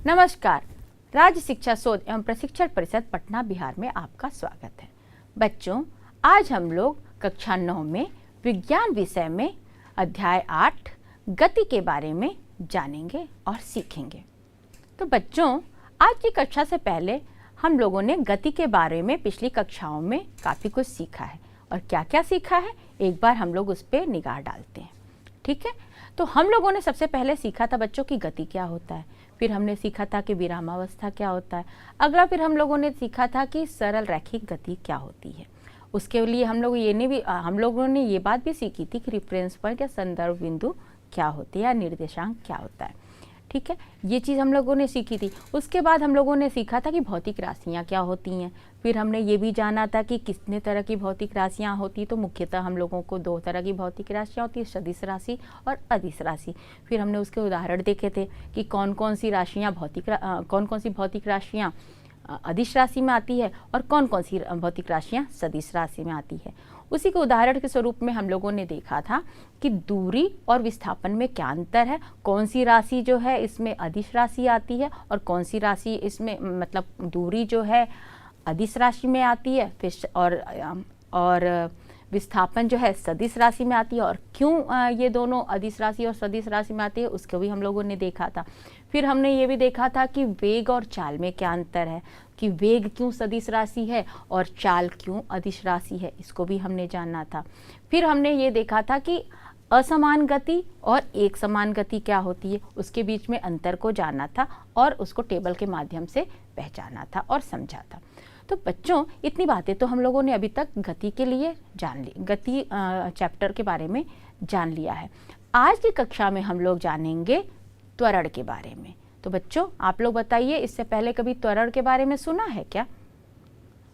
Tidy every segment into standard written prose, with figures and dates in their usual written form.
नमस्कार। राज्य शिक्षा शोध एवं प्रशिक्षण परिषद पटना बिहार में आपका स्वागत है। बच्चों, आज हम लोग कक्षा 9 में विज्ञान विषय में अध्याय 8 गति के बारे में जानेंगे और सीखेंगे। तो बच्चों, आज की कक्षा से पहले हम लोगों ने गति के बारे में पिछली कक्षाओं में काफ़ी कुछ सीखा है और क्या क्या सीखा है एक बार हम लोग उस पर निगाह डालते हैं। ठीक है, तो हम लोगों ने सबसे पहले सीखा था बच्चों की गति क्या होता है, फिर हमने सीखा था कि विरामावस्था क्या होता है, अगला फिर हम लोगों ने सीखा था कि सरल रैखिक गति क्या होती है। उसके लिए हम लोगों ने ये बात भी सीखी थी कि रेफरेंस पॉइंट या संदर्भ बिंदु क्या होती है या निर्देशांक क्या होता है। ठीक है, ये चीज़ हम लोगों ने सीखी थी। उसके बाद हम लोगों ने सीखा था कि भौतिक राशियाँ क्या होती हैं। फिर हमने ये भी जाना था कि कितने तरह की भौतिक राशियाँ होती। तो मुख्यतः हम लोगों को 2 तरह की भौतिक राशियाँ होती है, सदिश राशि और अदिश राशि। फिर हमने उसके उदाहरण देखे थे कि कौन कौन सी भौतिक राशियाँ अदिश राशि में आती है और कौन कौन सी भौतिक राशियाँ सदिश राशि में आती है। उसी के उदाहरण के स्वरूप में हम लोगों ने देखा था कि दूरी और विस्थापन में क्या अंतर है, कौन सी राशि जो है इसमें अदिश राशि आती है और कौन सी राशि इसमें दूरी जो है अदिश राशि में आती है, फिर और विस्थापन जो है सदिश राशि में आती है और क्यों ये दोनों अदिश राशि और सदिश राशि में आती है उसको भी हम लोगों ने देखा था। फिर हमने ये भी देखा था कि वेग और चाल में क्या अंतर है, कि वेग क्यों सदिश राशि है और चाल क्यों अदिश राशि है, इसको भी हमने जानना था। फिर हमने ये देखा था कि असमान गति और एक समान गति क्या होती है, उसके बीच में अंतर को जानना था और उसको टेबल के माध्यम से पहचाना था और समझा था। तो बच्चों, इतनी बातें तो हम लोगों ने अभी तक गति के लिए जान ली, गति चैप्टर के बारे में जान लिया है। आज की कक्षा में हम लोग जानेंगे त्वरण के बारे में। तो बच्चों, आप लोग बताइए, इससे पहले कभी त्वरण के बारे में सुना है क्या?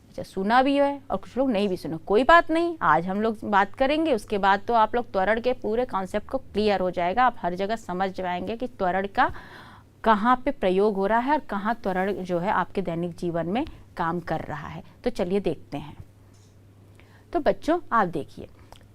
अच्छा, सुना भी है और कुछ लोग नहीं भी सुना, कोई बात नहीं, आज हम लोग बात करेंगे। उसके बाद तो आप लोग त्वरण के पूरे कॉन्सेप्ट को क्लियर हो जाएगा, आप हर जगह समझ जाएंगे कि त्वरण का कहाँ पे प्रयोग हो रहा है और कहाँ त्वरण जो है आपके दैनिक जीवन में काम कर रहा है। तो चलिए देखते हैं। तो बच्चों, आप देखिए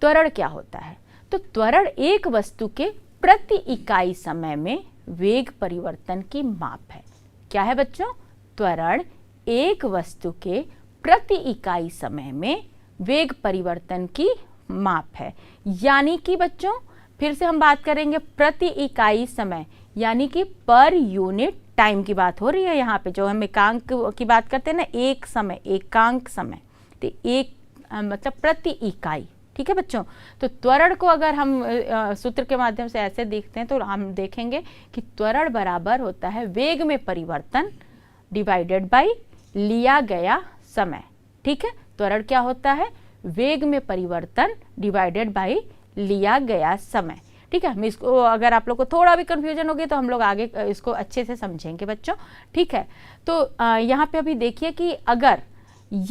त्वरण क्या होता है। तो त्वरण एक वस्तु के प्रति इकाई समय में वेग परिवर्तन की माप है। क्या है बच्चों? त्वरण एक वस्तु के प्रति इकाई समय में वेग परिवर्तन की माप है। यानी कि बच्चों, फिर से हम बात करेंगे प्रति इकाई समय, यानी कि पर यूनिट टाइम की बात हो रही है यहाँ पे। जो हम एकांक की बात करते हैं ना, एक समय, एकांक समय, तो एक मतलब प्रति इकाई। ठीक है बच्चों, तो त्वरण को अगर हम सूत्र के माध्यम से ऐसे देखते हैं तो हम देखेंगे कि त्वरण बराबर होता है वेग में परिवर्तन डिवाइडेड बाय लिया गया समय। ठीक है, त्वरण क्या होता है? वेग में परिवर्तन डिवाइडेड बाय लिया गया समय। ठीक है, हम इसको, अगर आप लोग को थोड़ा भी कंफ्यूजन होगी तो हम लोग आगे इसको अच्छे से समझेंगे बच्चों। ठीक है, तो यहाँ पे अभी देखिए कि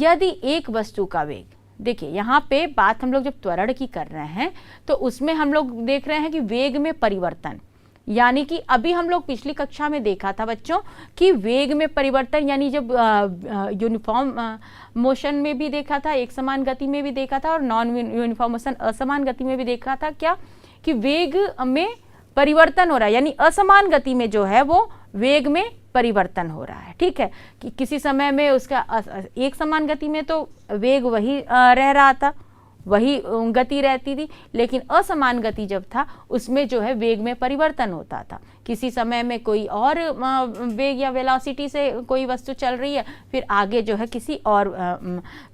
यदि एक वस्तु का वेग, देखिए यहाँ पे बात हम लोग जब त्वरण की कर रहे हैं तो उसमें हम लोग देख रहे हैं कि वेग में परिवर्तन, यानी कि अभी हम लोग पिछली कक्षा में देखा था बच्चों कि वेग में परिवर्तन, यानी जब यूनिफॉर्म मोशन में भी देखा था, एक समान गति में भी देखा था और नॉन यूनिफॉर्म मोशन असमान गति में भी देखा था क्या, कि वेग में परिवर्तन हो रहा है, यानी असमान गति में जो है वो वेग में परिवर्तन हो रहा है। ठीक है, कि किसी समय में उसका एक समान गति में तो वेग वही रह रहा था, वही गति रहती थी, लेकिन असमान गति जब था उसमें जो है वेग में परिवर्तन होता था। किसी समय में कोई और वेग या वेलोसिटी से कोई वस्तु चल रही है, फिर आगे जो है किसी और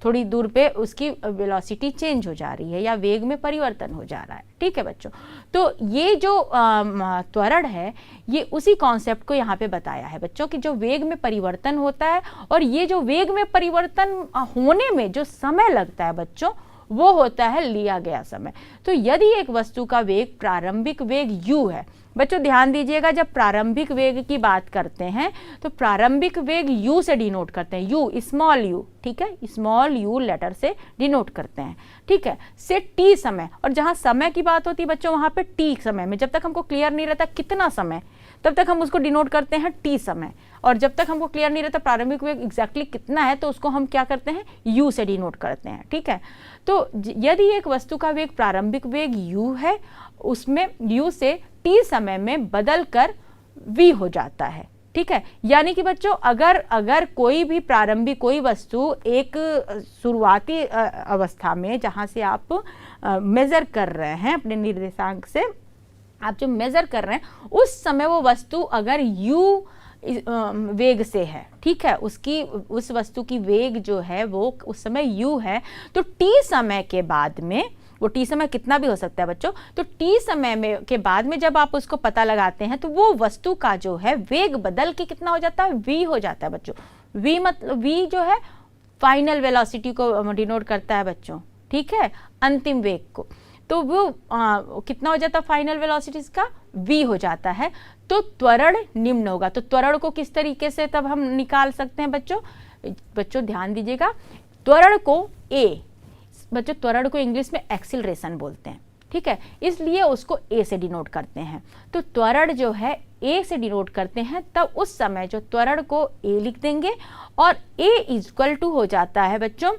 थोड़ी दूर पे उसकी वेलोसिटी चेंज हो जा रही है या वेग में परिवर्तन हो जा रहा है। ठीक है बच्चों, तो ये जो त्वरण है ये उसी कॉन्सेप्ट को यहाँ पे बताया है बच्चों कि जो वेग में परिवर्तन होता है और ये जो वेग में परिवर्तन होने में जो समय लगता है बच्चों, वो होता है लिया गया समय। तो यदि एक वस्तु का वेग, प्रारंभिक वेग u है बच्चों, ध्यान दीजिएगा, जब प्रारंभिक वेग की बात करते हैं तो प्रारंभिक वेग u से डिनोट करते हैं, u स्मॉल u। ठीक है, स्मॉल u लेटर से डिनोट करते हैं। ठीक है, से t समय, और जहां समय की बात होती है बच्चों वहां पे t समय में, जब तक हमको क्लियर नहीं रहता कितना समय, तब तक हम उसको डिनोट करते हैं t समय, और जब तक हमको क्लियर नहीं रहता प्रारंभिक वेग एग्जैक्टली कितना है तो उसको हम क्या करते हैं, u से डिनोट करते हैं। ठीक है, तो यदि एक वस्तु का वेग प्रारंभिक वेग u है, उसमें u से t समय में बदल कर v हो जाता है। ठीक है। यानी कि बच्चों अगर कोई भी प्रारंभिक कोई वस्तु एक शुरुआती अवस्था में जहाँ से आप मेजर कर रहे हैं अपने निर्देशांक से, आप जो मेजर कर रहे हैं उस समय वो वस्तु अगर u वेग से है, ठीक है, उस वस्तु की वेग जो है वो उस समय u है, तो t समय के बाद में, वो t समय कितना भी हो सकता है बच्चों, तो t समय में के बाद में जब आप उसको पता लगाते हैं तो वो वस्तु का जो है वेग बदल के कितना हो जाता है, v हो जाता है बच्चों। v मतलब v जो है फाइनल वेलोसिटी को डिनोट करता है बच्चों, ठीक है, अंतिम वेग को। तो वो कितना हो जाता है फाइनल वेलोसिटी का, v हो जाता है। तो त्वरण निम्न होगा। तो त्वरण को किस तरीके से तब हम निकाल सकते हैं बच्चों ध्यान दीजिएगा, त्वरण को a, बच्चों त्वरण को इंग्लिश में एक्सीलरेशन बोलते हैं, ठीक है, इसलिए उसको a से डिनोट करते हैं। तो त्वरण जो है a से डिनोट करते हैं, तब उस समय जो त्वरण को a लिख देंगे और a इक्वल टू हो जाता है बच्चों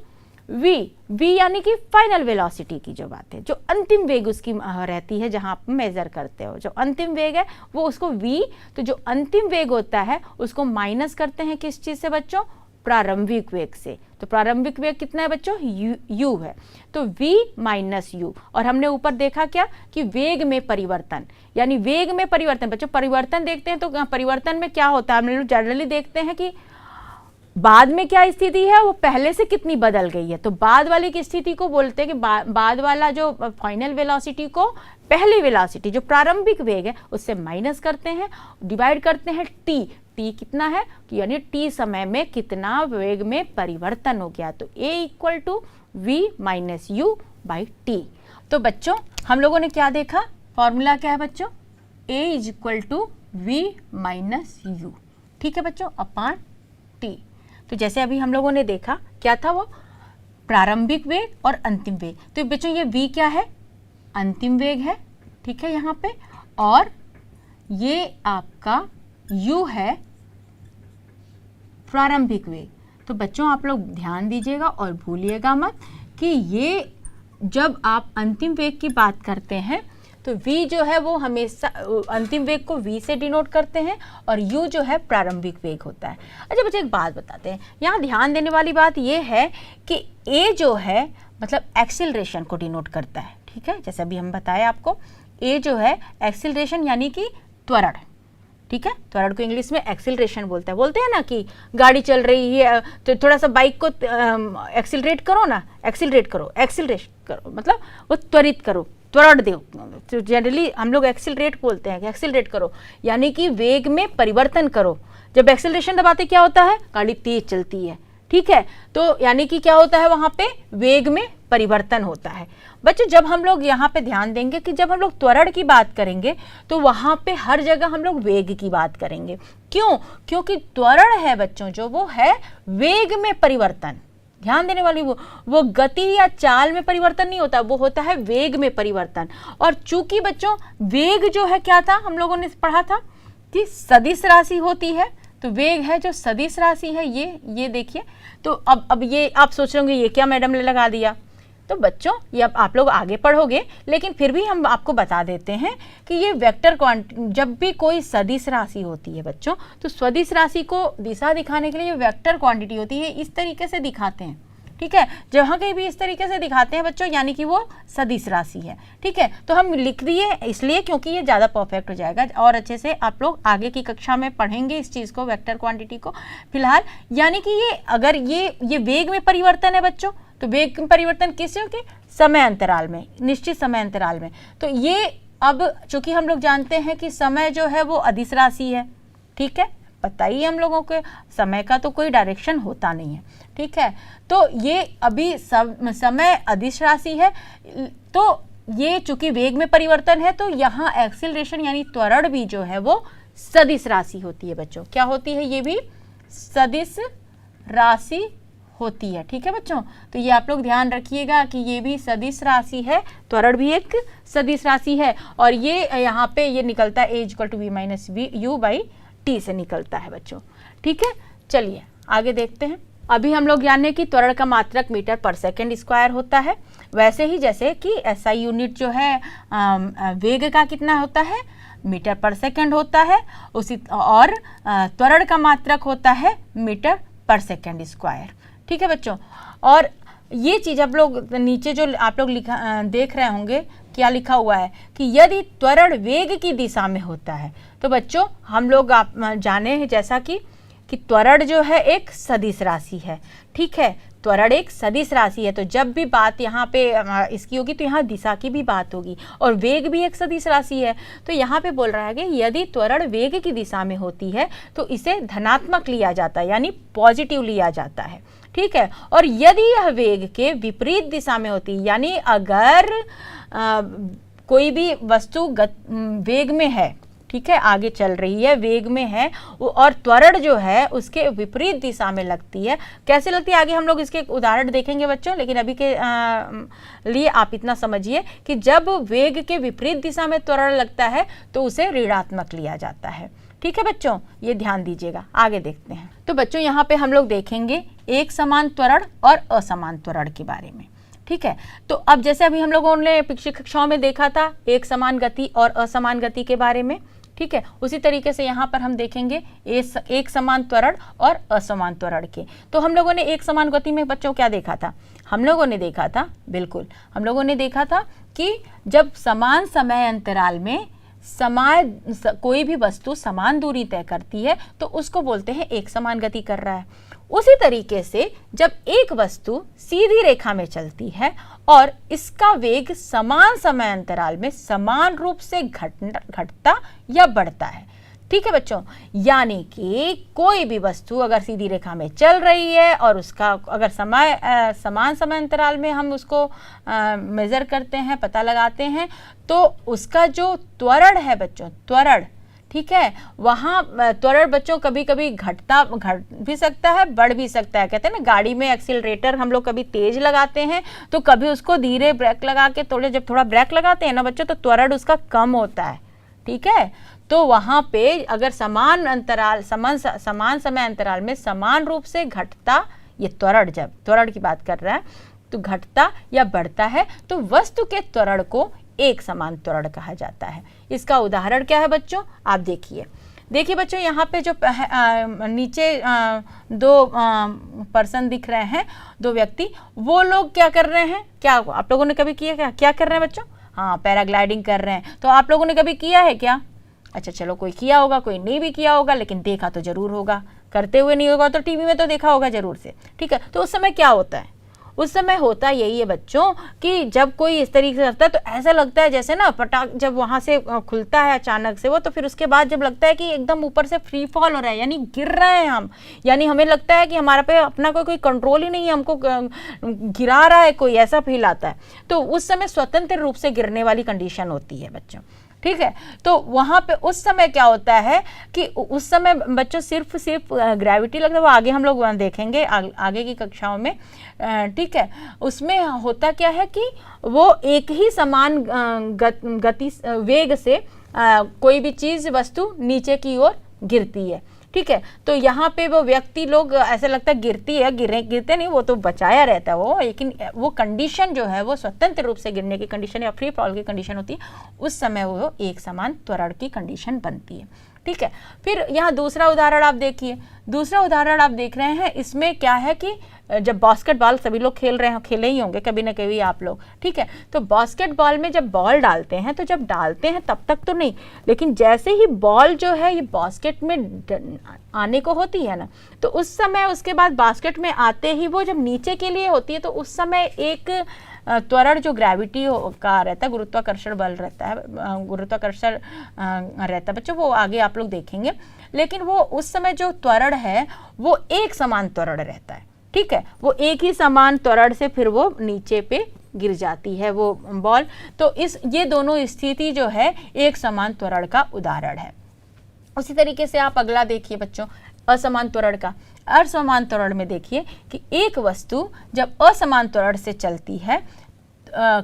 v यानी कि फाइनल वेलोसिटी की जो बात है, जो अंतिम वेग उसकी रहती है जहां आप मेजर करते हो, जो अंतिम वेग है वो उसको v, तो जो अंतिम वेग होता है उसको माइनस करते हैं किस चीज से बच्चों, प्रारंभिक वेग से। तो प्रारंभिक वेग कितना है बच्चों, u है, तो v माइनस u। और हमने ऊपर देखा क्या कि वेग में परिवर्तन, यानी वेग में परिवर्तन, बच्चों परिवर्तन देखते हैं तो परिवर्तन में क्या होता है, हम लोग जनरली देखते हैं कि बाद में क्या स्थिति है वो पहले से कितनी बदल गई है। तो बाद वाली की स्थिति को बोलते हैं कि बाद वाला जो फाइनल वेलोसिटी को पहली वेलोसिटी जो प्रारंभिक वेग है उससे माइनस करते हैं, डिवाइड करते हैं t कितना है, यानी t समय में कितना वेग में परिवर्तन हो गया। तो a equal to v minus u by t। तो बच्चों हम लोगों ने क्या देखा, फॉर्मूला क्या है बच्चों, a is equal to v minus u, ठीक है बच्चों, अपान t। तो जैसे अभी हम लोगों ने देखा क्या था, वो प्रारंभिक वेग और अंतिम वेग। तो बच्चों ये v क्या है, अंतिम वेग है, ठीक है यहाँ पे, और ये आपका u है प्रारंभिक वेग। तो बच्चों आप लोग ध्यान दीजिएगा और भूलिएगा मत कि ये जब आप अंतिम वेग की बात करते हैं तो v जो है वो हमेशा अंतिम वेग को v से डिनोट करते हैं और u जो है प्रारंभिक वेग होता है। अच्छा बच्चे एक बात बताते हैं, यहाँ ध्यान देने वाली बात ये है कि a जो है मतलब एक्सीलरेशन को डिनोट करता है, ठीक है, जैसे अभी हम बताए आपको, a जो है एक्सीलरेशन यानी कि त्वरण, ठीक है, त्वरण को इंग्लिश में एक्सीलरेशन बोलते हैं ना कि गाड़ी चल रही है तो थोड़ा सा बाइक को एक्सीलरेट करो ना, एक्सीलरेट करो मतलब वो त्वरित करो, त्वरण दो। तो जनरली हम लोग एक्सीलरेट बोलते हैं कि एक्सीलरेट करो यानी कि वेग में परिवर्तन करो। जब एक्सीलरेशन दबाते क्या होता है, गाड़ी तेज चलती है, ठीक है, तो यानी कि क्या होता है वहां पे वेग में परिवर्तन होता है। बच्चों जब हम लोग यहाँ पे ध्यान देंगे कि जब हम लोग त्वरण की बात करेंगे तो वहां पे हर जगह हम लोग वेग की बात करेंगे। क्यों? क्योंकि त्वरण है बच्चों जो वो है वेग में परिवर्तन। ध्यान देने वाली वो गति या चाल में परिवर्तन नहीं होता, वो होता है वेग में परिवर्तन। और चूंकि बच्चों वेग जो है क्या था, हम लोगों ने पढ़ा था कि सदिश राशि होती है, तो वेग है जो सदिश राशि है ये देखिए। तो अब ये आप सोच रहे होंगे ये क्या मैडम ने लगा दिया, तो बच्चों ये अब आप लोग आगे पढ़ोगे, लेकिन फिर भी हम आपको बता देते हैं कि ये वेक्टर क्वांटिटी, जब भी कोई सदिश राशि होती है बच्चों, तो सदिश राशि को दिशा दिखाने के लिए ये वेक्टर क्वांटिटी होती है, इस तरीके से दिखाते हैं, ठीक है, जहाँ कहीं भी इस तरीके से दिखाते हैं बच्चों यानी कि वो सदिश राशि है, ठीक है। तो हम लिख दिए इसलिए क्योंकि ये ज़्यादा परफेक्ट हो जाएगा और अच्छे से आप लोग आगे की कक्षा में पढ़ेंगे इस चीज़ को, वेक्टर क्वांटिटी को। फिलहाल यानी कि ये अगर ये वेग में परिवर्तन है बच्चों, तो वेग में परिवर्तन किस के समय अंतराल में, निश्चित समय अंतराल में। तो ये अब चूंकि हम लोग जानते हैं कि समय जो है वो अदिश राशि है, ठीक है, पता ही हम लोगों के समय का तो कोई डायरेक्शन होता नहीं है, ठीक है। तो ये अभी समय अदिश राशि है, तो ये चूंकि वेग में परिवर्तन है तो यहाँ एक्सीलरेशन यानी त्वरण भी जो है वो सदिश राशि होती है बच्चों। क्या होती है? ये भी सदिश राशि होती है, ठीक है बच्चों। तो ये आप लोग ध्यान रखिएगा कि ये भी सदिश राशि है, त्वरण भी एक सदिश राशि है, और ये यहाँ पे ये निकलता है a equal to v minus u by t से निकलता है बच्चों, ठीक है। चलिए आगे देखते हैं। अभी हम लोग जाने कि त्वरण का मात्रक मीटर पर सेकंड स्क्वायर होता है, वैसे ही जैसे कि SI यूनिट जो है वेग का कितना होता है, मीटर पर सेकंड होता है, उसी और त्वरण का मात्रक होता है मीटर पर सेकंड स्क्वायर। ठीक है बच्चों, और ये चीज़ आप लोग नीचे जो आप लोग लिखा देख रहे होंगे क्या लिखा हुआ है कि यदि त्वरण वेग की दिशा में होता है, तो बच्चों हम लोग आप जाने हैं जैसा कि त्वरण जो है एक सदिश राशि है। ठीक है, त्वरण एक सदिश राशि है, तो जब भी बात यहाँ पे इसकी होगी तो यहाँ दिशा की भी बात होगी, और वेग भी एक सदिश राशि है। तो यहाँ पे बोल रहा है कि यदि त्वरण वेग की दिशा में होती है तो इसे धनात्मक लिया जाता है, यानी पॉजिटिव लिया जाता है। ठीक है, और यदि यह वेग के विपरीत दिशा में होती है, यानी अगर कोई भी वस्तु वेग में है, ठीक है, आगे चल रही है, वेग में है, और त्वरण जो है उसके विपरीत दिशा में लगती है। कैसे लगती है आगे हम लोग इसके उदाहरण देखेंगे बच्चों, लेकिन अभी के लिए आप इतना समझिए कि जब वेग के विपरीत दिशा में त्वरण लगता है तो उसे ऋणात्मक लिया जाता है। ठीक है बच्चों, ये ध्यान दीजिएगा। आगे देखते हैं। तो बच्चों यहाँ पे हम लोग देखेंगे एक समान त्वरण और असमान त्वरण के बारे में। ठीक है, तो अब जैसे अभी हम लोगों ने पिछली कक्षाओं में देखा था एक समान गति और असमान गति के बारे में, ठीक है, उसी तरीके से यहाँ पर हम देखेंगे एक समान त्वरण और असमान त्वरण के। तो हम लोगों ने एक समान गति में बच्चों क्या देखा था? हम लोगों ने देखा था, बिल्कुल हम लोगों ने देखा था कि जब समान समय अंतराल में कोई भी वस्तु समान दूरी तय करती है तो उसको बोलते हैं एक समान गति कर रहा है। उसी तरीके से जब एक वस्तु सीधी रेखा में चलती है और इसका वेग समान समय अंतराल में समान रूप से घटता या बढ़ता है। ठीक है बच्चों, यानी कि कोई भी वस्तु अगर सीधी रेखा में चल रही है और उसका अगर समान समय अंतराल में हम उसको मेजर करते हैं, पता लगाते हैं, तो उसका जो त्वरण है बच्चों, त्वरण, ठीक है, वहाँ त्वरण बच्चों कभी कभी घट भी सकता है, बढ़ भी सकता है। कहते हैं ना गाड़ी में एक्सीलरेटर हम लोग कभी तेज लगाते हैं तो कभी उसको धीरे ब्रेक लगा के जब थोड़ा ब्रेक लगाते हैं ना बच्चों तो त्वरण उसका कम होता है। ठीक है, तो वहाँ पे अगर समान समय अंतराल में समान रूप से घटता, ये त्वरण, जब त्वरण की बात कर रहा है तो घटता या बढ़ता है तो वस्तु के त्वरण को एक समान त्वरण कहा जाता है। इसका उदाहरण क्या है बच्चों? आप देखिए बच्चों, यहाँ पे जो नीचे दो पर्सन दिख रहे हैं, दो व्यक्ति, वो लोग क्या कर रहे हैं? क्या आप लोगों ने कभी किया? क्या कर रहे हैं बच्चों? हाँ, पैराग्लाइडिंग कर रहे हैं। तो आप लोगों ने कभी किया है क्या? अच्छा चलो, कोई किया होगा, कोई नहीं भी किया होगा, लेकिन देखा तो जरूर होगा। करते हुए नहीं होगा तो टीवी में तो देखा होगा जरूर से। ठीक है, तो उस समय क्या होता है? उस समय होता यही है बच्चों कि जब कोई इस तरीके से करता है तो ऐसा लगता है जैसे ना पटाख जब वहाँ से खुलता है अचानक से वो, तो फिर उसके बाद जब लगता है कि एकदम ऊपर से फ्री फॉल हो रहा है, यानी गिर रहे हैं हम, यानी हमें लगता है कि हमारा पे अपना कोई कंट्रोल ही नहीं है, हमको गिरा रहा है कोई, ऐसा फील आता है। तो उस समय स्वतंत्र रूप से गिरने वाली कंडीशन होती है बच्चों। ठीक है, तो वहाँ पे उस समय क्या होता है कि उस समय बच्चों सिर्फ ग्रेविटी लगता है, वो आगे हम लोग देखेंगे आगे की कक्षाओं में। ठीक है, उसमें होता क्या है कि वो एक ही समान गति वेग से कोई भी चीज़ वस्तु नीचे की ओर गिरती है। ठीक है, तो यहाँ पे वो व्यक्ति लोग ऐसा लगता है गिरती है, गिरते नहीं, वो तो बचाया रहता है वो, लेकिन वो कंडीशन जो है वो स्वतंत्र रूप से गिरने की कंडीशन या फ्री फॉल की कंडीशन होती है, उस समय वो एक समान त्वरण की कंडीशन बनती है। ठीक है, फिर यहाँ दूसरा उदाहरण आप देखिए। दूसरा उदाहरण आप देख रहे हैं, इसमें क्या है कि जब बास्केटबॉल सभी लोग खेले ही होंगे कभी ना कभी आप लोग। ठीक है, तो बास्केटबॉल में जब बॉल डालते हैं तो जब डालते हैं तब तक तो नहीं, लेकिन जैसे ही बॉल जो है ये बास्केट में आने को होती है ना, तो उस समय उसके बाद बास्केट में आते ही वो जब नीचे के लिए होती है तो उस समय एक त्वरण जो ग्रेविटी का रहता है, गुरुत्वाकर्षण बल रहता है, गुरुत्वाकर्षण रहता है बच्चों, वो आगे आप लोग देखेंगे। लेकिन वो उस समय जो त्वरण है वो एक समान त्वरण रहता है। ठीक है, वो एक ही समान त्वरण से फिर वो नीचे पे गिर जाती है वो बॉल। तो ये दोनों स्थिति जो है एक समान त्वरण का उदाहरण है। उसी तरीके से आप अगला देखिए बच्चों, असमान त्वरण का। असमान त्वरण में देखिए कि एक वस्तु जब असमान त्वरण से चलती है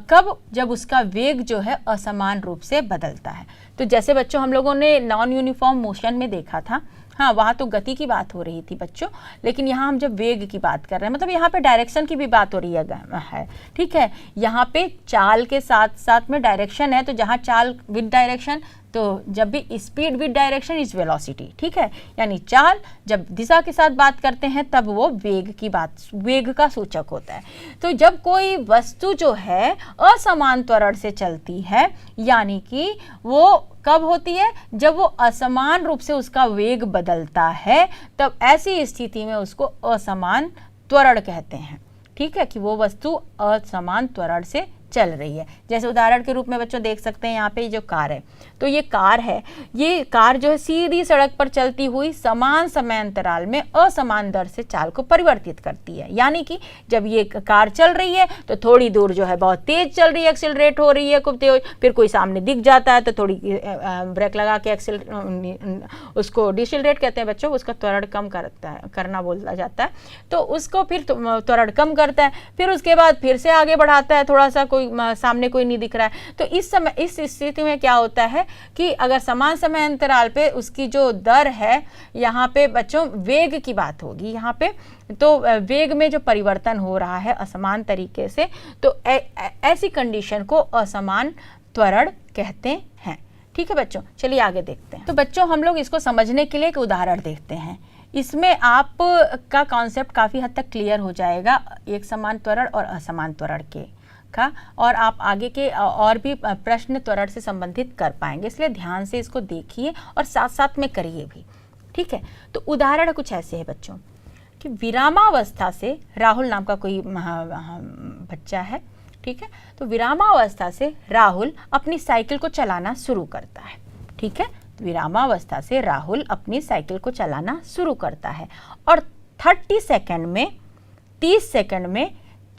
कब? जब उसका वेग जो है असमान रूप से बदलता है। तो जैसे बच्चों हम लोगों ने नॉन यूनिफॉर्म मोशन में देखा था, हाँ वहाँ तो गति की बात हो रही थी बच्चों, लेकिन यहाँ हम जब वेग की बात कर रहे हैं, मतलब यहाँ पे डायरेक्शन की भी बात हो रही है। ठीक है, यहाँ पे चाल के साथ साथ में डायरेक्शन है, तो जहाँ चाल विद डायरेक्शन तो जब भी speed with direction is velocity, ठीक है, यानी चाल जब दिशा के साथ बात करते हैं तब वो वेग का सूचक होता है। तो जब कोई वस्तु जो है असमान त्वरण से चलती है, यानी कि वो कब होती है, जब वो असमान रूप से उसका वेग बदलता है, तब ऐसी स्थिति में उसको असमान त्वरण कहते हैं। ठीक है, कि वो वस्तु असमान त्वरण से चल रही है। जैसे उदाहरण के रूप में बच्चों देख सकते हैं यहाँ पे जो कार है, तो ये कार है, ये कार जो है सीधी सड़क पर चलती हुई समान समय अंतराल में असमान दर से चाल को परिवर्तित करती है। यानी कि जब ये कार चल रही है तो थोड़ी दूर जो है बहुत तेज चल रही है, एक्सीलरेट हो रही है खूब तेज, फिर कोई सामने दिख जाता है तो थोड़ी ब्रेक लगा के उसको डिसेलरेट कहते हैं बच्चों, उसका त्वरण कम करना बोला जाता है, तो उसको फिर त्वरण कम करता है, फिर उसके बाद फिर से आगे बढ़ाता है, थोड़ा सा सामने कोई नहीं दिख रहा है। तो इस स्थिति में क्या होता है कि अगर समान समय अंतराल पे उसकी जो दर है, यहाँ पे बच्चों वेग की बात होगी यहाँ पे, तो वेग में जो परिवर्तन हो रहा है असमान तरीके से, तो ऐसी कंडीशन को असमान त्वरण कहते हैं। ठीक है बच्चों, चलिए आगे देखते हैं। तो बच्चों हम लोग इसको समझने के लिए एक उदाहरण देखते हैं। इसमें आप का कॉन्सेप्ट काफ़ी हद तक क्लियर हो जाएगा एक समान त्वरण और असमान त्वरण के का, और आप आगे के और भी प्रश्न त्वरण से संबंधित कर पाएंगे, इसलिए ध्यान से इसको देखिए और साथ साथ में करिए भी। ठीक है, तो उदाहरण कुछ ऐसे है बच्चों कि विरामावस्था से राहुल नाम का कोई बच्चा है, ठीक है, तो विरामावस्था से राहुल अपनी साइकिल को चलाना शुरू करता है। ठीक है, विरामावस्था से राहुल अपनी साइकिल को चलाना शुरू करता है और 30 सेकंड में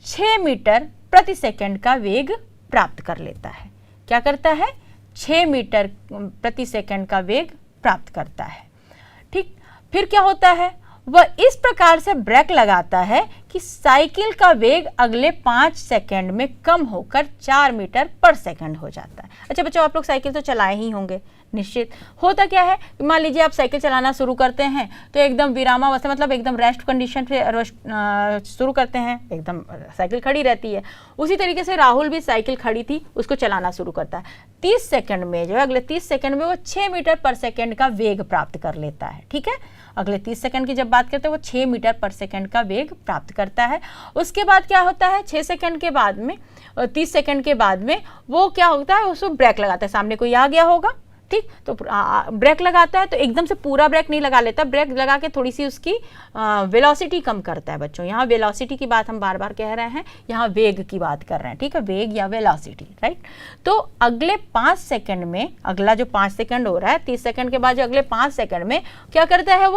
6 मीटर प्रति सेकंड का वेग प्राप्त कर लेता है। क्या करता है? 6 मीटर प्रति सेकंड का वेग प्राप्त करता है। ठीक, फिर क्या होता है? वह इस प्रकार से ब्रेक लगाता है कि साइकिल का वेग अगले 5 सेकंड में कम होकर 4 मीटर पर सेकंड हो जाता है। अच्छा बच्चों, आप लोग साइकिल तो चलाए ही होंगे निश्चित। होता क्या है, मान लीजिए आप साइकिल चलाना शुरू करते हैं तो एकदम विरामावस्था मतलब एकदम रेस्ट कंडीशन पे शुरू करते हैं, एकदम साइकिल खड़ी रहती है। उसी तरीके से राहुल भी साइकिल खड़ी थी, उसको चलाना शुरू करता है। 30 सेकंड में जो है, अगले 30 सेकंड में वो 6 मीटर पर सेकंड का वेग प्राप्त कर लेता है। ठीक है, अगले 30 सेकंड की जब बात करते हैं वो 6 मीटर पर सेकंड का वेग प्राप्त करता है। उसके बाद क्या होता है, 6 सेकंड के बाद में 30 सेकंड के बाद में वो क्या होता है, उसको ब्रेक लगाता है। सामने कोई आ गया होगा, ठीक, तो ब्रेक लगाता है, तो एकदम से पूरा ब्रेक नहीं लगा लेता, ब्रेक लगा के थोड़ी सी उसकी वेलोसिटी कम करता है। बच्चों यहाँ वेलोसिटी की बात हम बार बार कह रहे हैं, यहाँ वेग की बात कर रहे हैं। ठीक है, वेग या वेलोसिटी, राइट। तो अगले 5 सेकंड में, अगला जो 5 सेकंड हो रहा है, 30 सेकंड के बाद जो अगले 5 सेकंड में क्या करता है,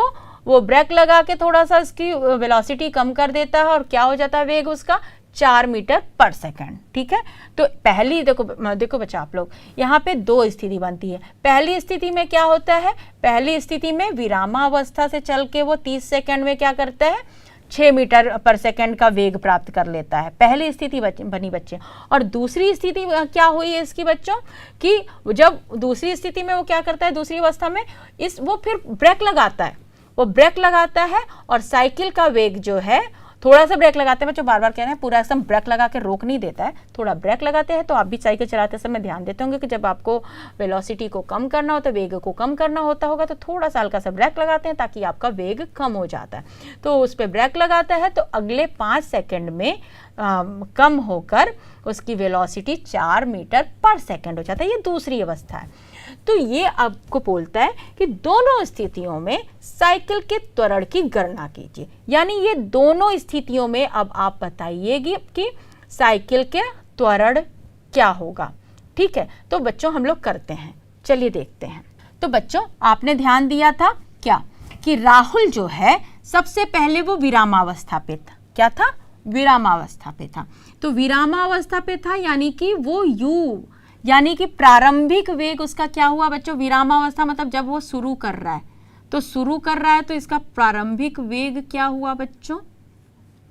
वो ब्रेक लगा के थोड़ा सा उसकी वेलोसिटी कम कर देता है और क्या हो जाता है वेग उसका 4 मीटर पर सेकंड। ठीक है, तो पहली देखो बच्चा, आप लोग यहाँ पे 2 स्थिति बनती है। पहली स्थिति में क्या होता है, पहली स्थिति में विरामावस्था से चल के वो 30 सेकंड में क्या करता है, 6 मीटर पर सेकंड का वेग प्राप्त कर लेता है। पहली स्थिति बनी बच्चे। और दूसरी स्थिति क्या हुई है इसकी बच्चों, कि जब दूसरी स्थिति में वो क्या करता है, दूसरी अवस्था में वो फिर ब्रेक लगाता है, वो ब्रेक लगाता है और साइकिल का वेग जो है, थोड़ा सा ब्रेक लगाते हैं बच्चों, बार बार कह रहे हैं, पूरा एकदम ब्रेक लगा के रोक नहीं देता है, थोड़ा ब्रेक लगाते हैं। तो आप भी साइकिल चलाते समय ध्यान देते होंगे कि जब आपको वेलोसिटी को कम करना होता है, वेग को कम करना होता होगा, तो थोड़ा सा हल्का सा ब्रेक लगाते हैं ताकि आपका वेग कम हो जाता है। तो उस पर ब्रेक लगाता है तो अगले 5 सेकंड में कम होकर उसकी वेलोसिटी 4 मीटर पर सेकंड हो जाता है। ये दूसरी अवस्था है। तो ये आपको बोलता है कि दोनों स्थितियों में साइकिल के त्वरण की गणना कीजिए। यानी ये दोनों स्थितियों में अब आप बताइएगी कि साइकिल के त्वरण क्या होगा। ठीक है, तो बच्चों हम लोग करते हैं, चलिए देखते हैं। तो बच्चों आपने ध्यान दिया था क्या, कि राहुल जो है सबसे पहले वो विरामावस्था पे था। क्या था? विरामावस्था पे था। तो विरामावस्था पे था यानी कि वो यानी कि प्रारंभिक वेग उसका क्या हुआ बच्चों, विरामावस्था मतलब जब वो शुरू कर रहा है, तो शुरू कर रहा है तो इसका प्रारंभिक वेग क्या हुआ बच्चों,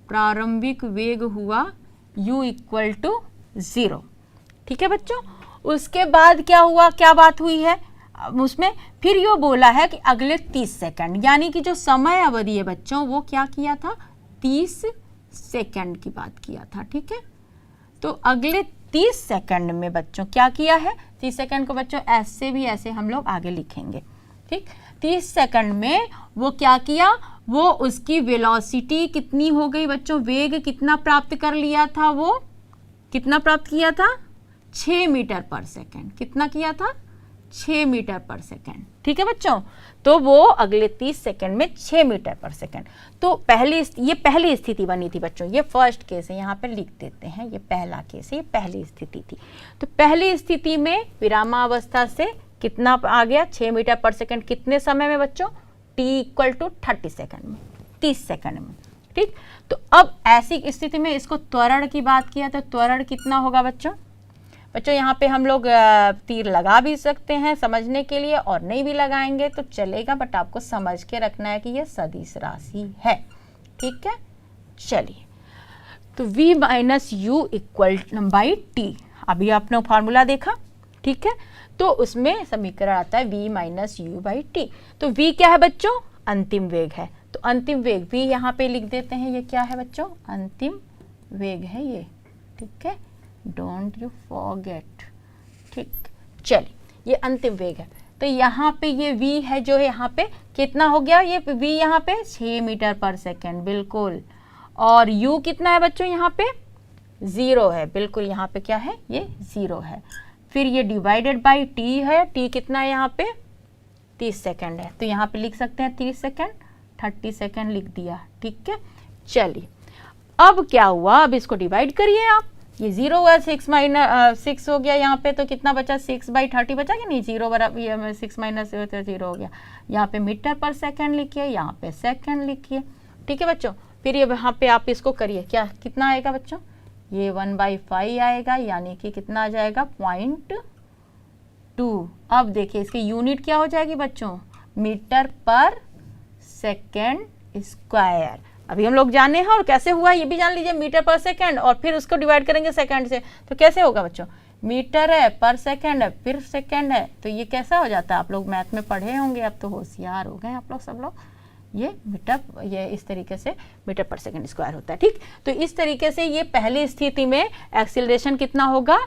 प्रारंभिक वेग हुआ u = 0। ठीक है बच्चों, उसके बाद क्या हुआ, क्या बात हुई है उसमें, फिर ये बोला है कि अगले 30 सेकंड, यानी कि जो समय अवधि है बच्चों वो क्या किया था, 30 सेकंड की बात किया था। ठीक है, तो अगले 30 सेकंड में बच्चों क्या किया है, 30 सेकंड को बच्चों ऐसे भी ऐसे हम लोग आगे लिखेंगे, ठीक। 30 सेकंड में वो क्या किया, वो उसकी वेलोसिटी कितनी हो गई बच्चों, वेग कितना प्राप्त कर लिया था, वो कितना प्राप्त किया था, 6 मीटर पर सेकंड। कितना किया था, 6 मीटर पर सेकंड, ठीक है बच्चों। तो वो अगले 30 सेकंड में 6 मीटर पर सेकंड। तो ये पहली स्थिति बनी थी बच्चों, ये फर्स्ट केस है, यहाँ पे लिख देते हैं, ये पहला केस है, ये पहली स्थिति थी। तो पहली स्थिति में विरामावस्था से कितना आ गया, 6 मीटर पर सेकंड, कितने समय में बच्चों, t = 30 सेकंड में, 30 सेकंड में, ठीक। तो अब ऐसी स्थिति में इसको त्वरण की बात किया तो त्वरण कितना होगा बच्चों, यहाँ पे हम लोग तीर लगा भी सकते हैं समझने के लिए, और नहीं भी लगाएंगे तो चलेगा, बट आपको समझ के रखना है कि ये सदिश राशि है, ठीक है। चलिए, तो v - u = t, अभी आपने फार्मूला देखा, ठीक है। तो उसमें समीकरण आता है v - u/t। तो v क्या है बच्चों, अंतिम वेग है, तो अंतिम वेग v यहाँ पे लिख देते हैं, ये क्या है बच्चों, अंतिम वेग है ये, ठीक है, डोंट यू फॉरगेट, ठीक। चलिए, ये अंतिम वेग है, तो यहाँ पे ये v है जो है, यहाँ पे कितना हो गया, ये v यहाँ पे 6 मीटर पर सेकंड, बिल्कुल। और u कितना है बच्चों, यहाँ पे 0 है, बिल्कुल, यहाँ पे क्या है, ये 0 है। फिर ये डिवाइडेड बाई t है, t कितना है यहाँ पे, 30 सेकंड है, तो यहाँ पे लिख सकते हैं 30 सेकंड, 30 सेकंड लिख दिया, ठीक है। चलिए, अब क्या हुआ, अब इसको डिवाइड करिए आप, ये 0 हुआ, 6 हो गया यहाँ पे, तो कितना बचा, 6/30 बचा कि नहीं, 0 बराबर 6 - 0 हो गया। यहाँ पे मीटर पर सेकंड लिखिए, यहाँ पे सेकंड लिखिए, ठीक है बच्चों। फिर ये यहाँ पे आप इसको करिए, क्या कितना आएगा बच्चों, ये 1/5 आएगा, यानी कि कितना आ जाएगा, 0.2। अब देखिए इसकी यूनिट क्या हो जाएगी बच्चों, मीटर पर सेकेंड स्क्वायर। अभी हम लोग जाने हैं, और कैसे हुआ ये भी जान लीजिए, मीटर पर सेकंड, और फिर उसको डिवाइड करेंगे सेकंड से, तो कैसे होगा बच्चों, मीटर है, पर सेकंड है, फिर सेकंड है, तो ये कैसा हो जाता है, आप लोग मैथ में पढ़े होंगे, अब तो होशियार हो गए आप लोग सब लोग, ये मीटर, ये इस तरीके से मीटर पर सेकंड स्क्वायर होता है, ठीक। तो इस तरीके से ये पहली स्थिति में एक्सीलरेशन कितना होगा,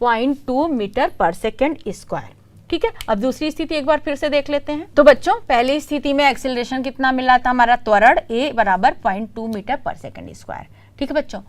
0.2 मीटर पर सेकंड स्क्वायर, ठीक है। अब दूसरी स्थिति एक बार फिर से देख लेते हैं। तो बच्चों, पहली स्थिति में एक्सीलरेशन कितना मिला था हमारा, त्वरण a = 0.2 मीटर पर सेकंड स्क्वायर, ठीक है बच्चों।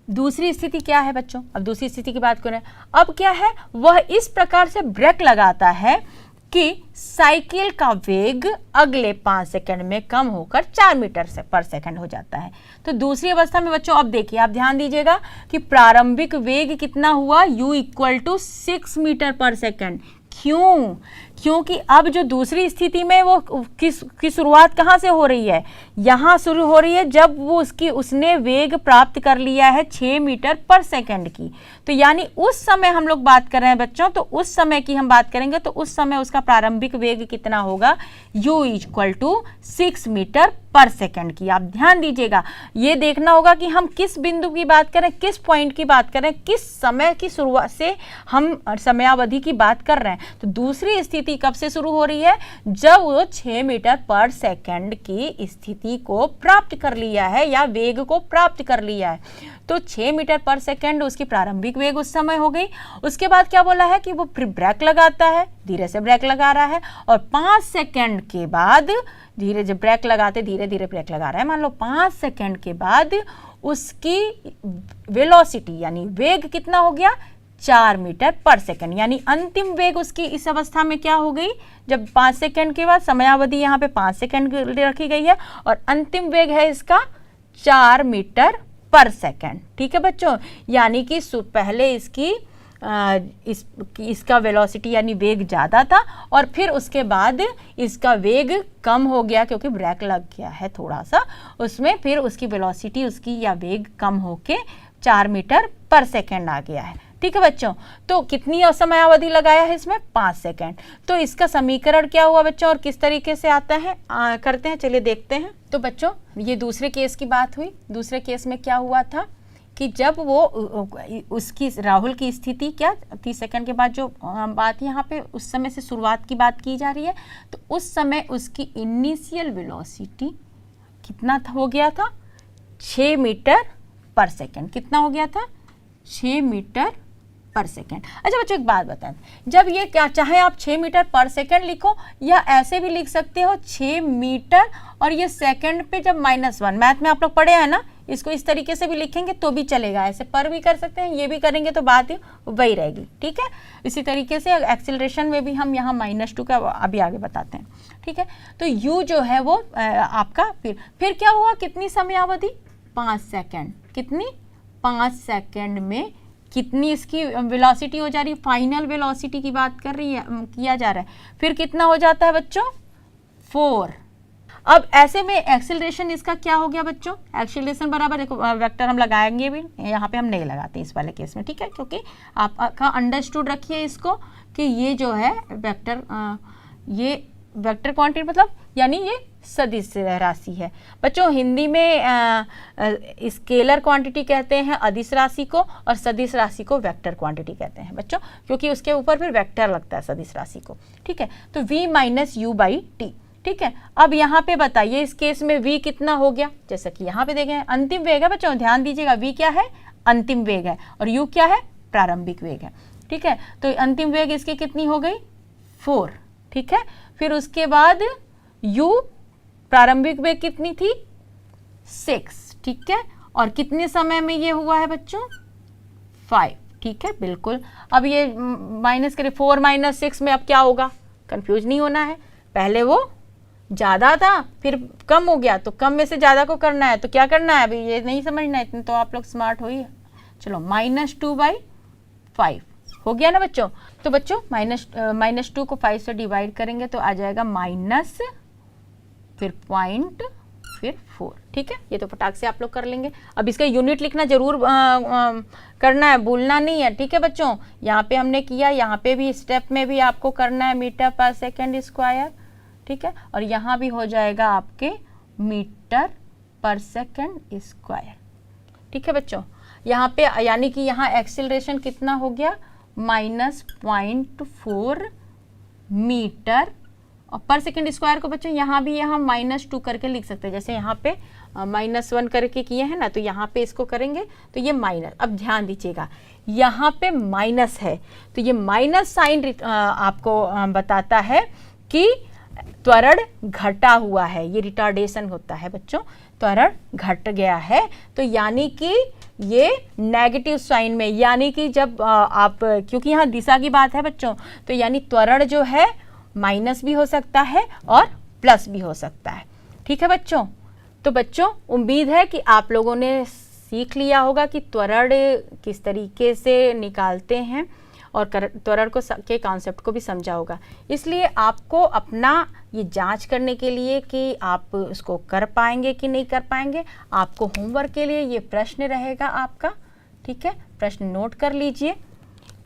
दूसरी स्थिति क्या है बच्चों, अब दूसरी स्थिति की बात करें, अब क्या है, वह इस प्रकार से ब्रेक लगाता है कि साइकिल का वेग अगले 5 सेकंड में कम होकर 4 मीटर पर सेकंड हो जाता है। तो दूसरी अवस्था में बच्चों, अब देखिए, आप ध्यान दीजिएगा कि प्रारंभिक वेग कितना हुआ, u = 6 मीटर पर सेकंड। क्यों, क्योंकि अब जो दूसरी स्थिति में वो की शुरुआत कहाँ से हो रही है, यहाँ शुरू हो रही है जब वो उसने वेग प्राप्त कर लिया है 6 मीटर पर सेकंड की। तो यानी उस समय हम लोग बात कर रहे हैं बच्चों, तो उस समय की हम बात करेंगे, तो उस समय उसका प्रारंभिक वेग कितना होगा, u = 6 मीटर पर सेकंड की। आप ध्यान दीजिएगा, ये देखना होगा कि हम किस बिंदु की बात करें, किस पॉइंट की बात करें, किस समय की शुरुआत से हम समयावधि की बात कर रहे हैं। तो दूसरी स्थिति कब से शुरू हो रही है, जब वो 6 मीटर पर सेकंड की स्थिति को प्राप्त कर लिया है, या वेग को प्राप्त कर लिया है। तो 6 मीटर पर सेकंड उसकी प्रारंभिक वेग उस समय हो गई। उसके बाद क्या बोला है कि वो फिर ब्रेक लगाता है, धीरे से ब्रेक लगा रहा है, और 5 सेकंड के बाद धीरे जब ब्रेक लगाते धीरे धीरे ब्रेक लगा रहा है, मान लो 5 सेकंड के बाद उसकी वेलोसिटी यानी वेग कितना हो गया, 4 मीटर पर सेकंड। यानी अंतिम वेग उसकी इस अवस्था में क्या हो गई, जब 5 सेकंड के बाद, समयावधि यहाँ पे 5 सेकंड रखी गई है, और अंतिम वेग है इसका 4 मीटर पर सेकंड, ठीक है बच्चों। यानी कि पहले इसका वेलोसिटी यानी वेग ज़्यादा था, और फिर उसके बाद इसका वेग कम हो गया क्योंकि ब्रेक लग गया है थोड़ा सा उसमें, फिर उसकी वेलोसिटी उसकी या वेग कम होके 4 मीटर पर सेकंड आ गया है, ठीक है बच्चों। तो कितनी समयावधि लगाया है इसमें, 5 सेकंड। तो इसका समीकरण क्या हुआ बच्चों, और किस तरीके से आता है करते हैं, चलिए देखते हैं। तो बच्चों, ये दूसरे केस की बात हुई। दूसरे केस में क्या हुआ था कि जब वो उसकी राहुल की स्थिति क्या 30 सेकंड के बाद जो बात यहाँ पे उस समय से शुरुआत की बात की जा रही है, तो उस समय उसकी इनिशियल वेलोसिटी कितना हो गया था, 6 मीटर पर सेकंड। कितना हो गया था, 6 मीटर पर सेकेंड। अच्छा बच्चों एक बात बताएं, जब ये क्या चाहे आप 6 मीटर पर सेकेंड लिखो या ऐसे भी लिख सकते हो 6 मीटर और ये सेकेंड पे जब -1, मैथ में आप लोग पढ़े हैं ना, इसको इस तरीके से भी लिखेंगे तो भी चलेगा, ऐसे पर भी कर सकते हैं, ये भी करेंगे तो बात ही वही रहेगी, ठीक है। इसी तरीके से एक्सेलरेशन में भी हम यहाँ -2 का अभी आगे बताते हैं, ठीक है। तो u जो है वो आपका फिर क्या हुआ, कितनी समयावधि, 5 सेकेंड, कितनी 5 सेकेंड में कितनी इसकी वेलोसिटी हो जा रही है, फाइनल वेलोसिटी की बात कर रही है, किया जा रहा है। फिर कितना हो जाता है बच्चों, 4। अब ऐसे में एक्सेलरेशन इसका क्या हो गया बच्चों, एक्सेलरेशन बराबर, देखो वेक्टर हम लगाएंगे भी, यहाँ पे हम नहीं लगाते इस वाले केस में, ठीक है, क्योंकि आपका अंडरस्टूड रखिए इसको कि ये जो है वेक्टर, ये वेक्टर क्वांटिटी मतलब यानी ये सदिश राशि है। बच्चों हिंदी में स्केलर क्वांटिटी कहते हैं अदिश राशि को, और सदिश राशि को वेक्टर क्वांटिटी कहते हैं बच्चों, क्योंकि उसके ऊपर फिर वेक्टर लगता है सदिश राशि को, ठीक है। तो v - u/t, ठीक है। अब यहाँ पे बताइए इस केस में v कितना हो गया, जैसा कि यहाँ पे देखें अंतिम वेग है बच्चों, ध्यान दीजिएगा, v क्या है, अंतिम वेग है, और u क्या है, प्रारंभिक वेग है, ठीक है। तो अंतिम वेग इसकी कितनी हो गई, 4, ठीक है। फिर उसके बाद u प्रारंभिक वेग कितनी थी, 6, ठीक है। और कितने समय में ये हुआ है बच्चों, 5, ठीक है, बिल्कुल। अब ये माइनस करें, 4 - 6 में अब क्या होगा, कंफ्यूज नहीं होना है, पहले वो ज़्यादा था फिर कम हो गया, तो कम में से ज़्यादा को करना है, तो क्या करना है अभी, ये नहीं समझना है, इतने तो आप लोग स्मार्ट हो ही। चलो -2/5 हो गया ना बच्चों। तो बच्चों -2 को 5 से डिवाइड करेंगे तो आ जाएगा माइनस, फिर पॉइंट, फिर 4, ठीक है। ये तो फटाक से आप लोग कर लेंगे। अब इसका यूनिट लिखना जरूर करना है, भूलना नहीं है, ठीक है बच्चों। यहाँ पे हमने किया, यहाँ पे भी स्टेप में भी आपको करना है मीटर पर सेकेंड स्क्वायर, ठीक है। और यहाँ भी हो जाएगा आपके मीटर पर सेकेंड स्क्वायर, ठीक है बच्चों। यहाँ पे यानी कि यहाँ एक्सेलरेशन कितना हो गया, -0.4 मीटर और पर सेकेंड स्क्वायर को बच्चों यहाँ भी यहाँ -2 करके लिख सकते हैं, जैसे यहाँ पे -1 करके किए हैं ना, तो यहाँ पे इसको करेंगे तो ये माइनस। अब ध्यान दीजिएगा यहाँ पे माइनस है, तो ये माइनस साइन आपको बताता है कि त्वरण घटा हुआ है, ये रिटार्डेशन होता है बच्चों, त्वरण घट गया है। तो यानी कि ये नेगेटिव साइन में, यानी कि जब आप, क्योंकि यहाँ दिशा की बात है बच्चों, तो यानी त्वरण जो है माइनस भी हो सकता है और प्लस भी हो सकता है, ठीक है बच्चों। तो बच्चों उम्मीद है कि आप लोगों ने सीख लिया होगा कि त्वरण किस तरीके से निकालते हैं और त्वरण को के कॉन्सेप्ट को भी समझा होगा। इसलिए आपको अपना ये जांच करने के लिए कि आप उसको कर पाएंगे कि नहीं कर पाएंगे, आपको होमवर्क के लिए ये प्रश्न रहेगा आपका, ठीक है। प्रश्न नोट कर लीजिए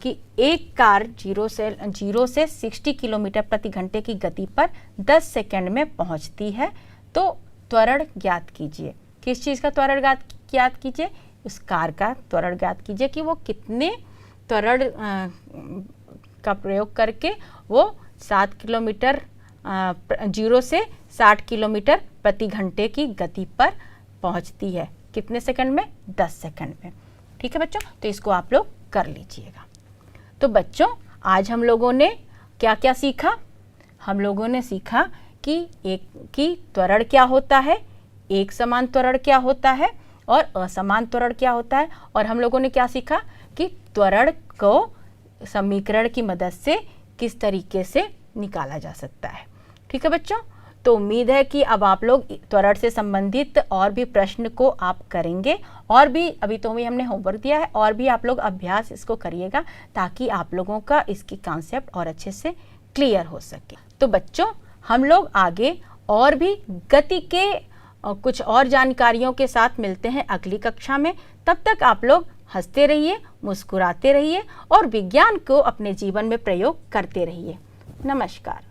कि एक कार 0 से 60 किलोमीटर प्रति घंटे की गति पर 10 सेकंड में पहुंचती है, तो त्वरण ज्ञात कीजिए। किस चीज़ का त्वरण ज्ञात कीजिए, उस कार का त्वरण ज्ञात कीजिए कि वो कितने त्वरण का प्रयोग करके वो 7 किलोमीटर 0 से 60 किलोमीटर प्रति घंटे की गति पर पहुंचती है, कितने सेकंड में, 10 सेकंड में, ठीक है बच्चों। तो इसको आप लोग कर लीजिएगा। तो बच्चों आज हम लोगों ने क्या क्या सीखा, हम लोगों ने सीखा कि त्वरण क्या होता है, एक समान त्वरण क्या होता है और असमान त्वरण क्या होता है, और हम लोगों ने क्या सीखा कि त्वरण को समीकरण की मदद से किस तरीके से निकाला जा सकता है, ठीक है बच्चों। तो उम्मीद है कि अब आप लोग त्वरण से संबंधित और भी प्रश्न को आप करेंगे, और भी अभी तो हमने होमवर्क दिया है, और भी आप लोग अभ्यास इसको करिएगा ताकि आप लोगों का इसकी कॉन्सेप्ट और अच्छे से क्लियर हो सके। तो बच्चों हम लोग आगे और भी गति के कुछ और जानकारियों के साथ मिलते हैं अगली कक्षा में। तब तक आप लोग हंसते रहिए, मुस्कुराते रहिए और विज्ञान को अपने जीवन में प्रयोग करते रहिए। नमस्कार।